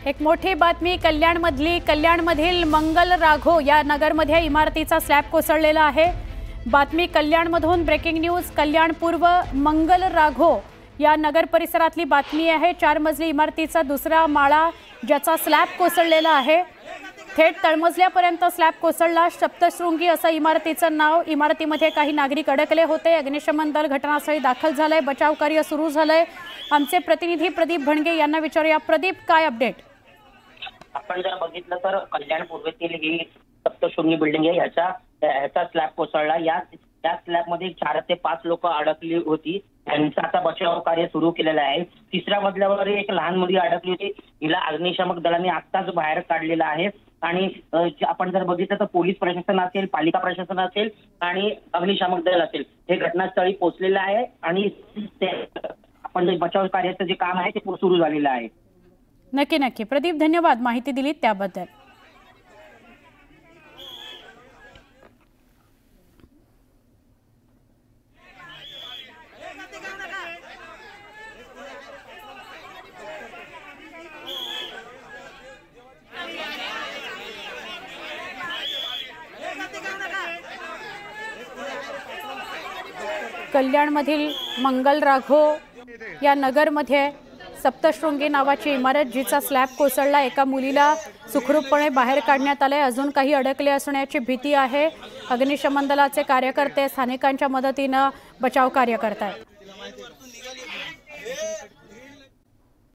एक मोठी बातमी कल्याणमधील मंगल राघो या नगरमध्ये इमारतीचा स्लॅब कोसळलेला आहे। बातमी कल्याणमधून ब्रेकिंग न्यूज। कल्याण पूर्व मंगल राघो या नगर परिसरातली बातमी आहे। 4 मजली इमारतीचा दुसरा माळा ज्याचा स्लॅब कोसळलेला आहे। थेट तळमजल्यापर्यंत स्लॅब कोसळला। सप्तशृंगी असं इमारतीचं नाव। इमारतीमध्ये काही नागरिक अडकले होते। अग्निशमन दल घटनास्थळी दाखल झालंय। बचाव कार्य सुरू झालंय। आमचे प्रतिनिधी प्रदीप भणगे यांना विचारूया। प्रदीप, काय अपडेट? आपण जर बघितलं तर कल्याण पूर्वेतील ही सप्तशृंगी बिल्डिंग आहे। ह्याचा स्लॅब कोसळला। त्या स्लॅब मध्ये 4 ते 5 लोक अडकली होती। त्यांचा आता बचाव कार्य सुरू केलेलं आहे। 3ऱ्या मजल्यावर एक लहान मुलगी अडकली होती। हिला अग्निशमक दलाने आत्ताच बाहेर काढलेलं आहे। आणि आपण जर बघितलं तर पोलीस प्रशासन असेल, पालिका प्रशासन असेल आणि अग्निशमक दल असेल हे घटनास्थळी पोहोचलेलं आहे। आणि आपण जे बचाव कार्याचं जे काम आहे ते सुरू झालेलं आहे। नक्की प्रदीप, धन्यवाद माहिती दिलीत त्याबद्दल। कल्याणमधील मंगल राघो या नगरमध्ये सप्तशृंगी नावाची इमारत जिचा स्लॅब कोसळला। एका मुलीला सुखरूपपणे बाहेर काढण्यात आले। अजून काही अडकले असण्याची भीती आहे। अग्निशमन दलाचे कार्यकर्ते स्थानिकांच्या मदतीने बचाव कार्य करतात।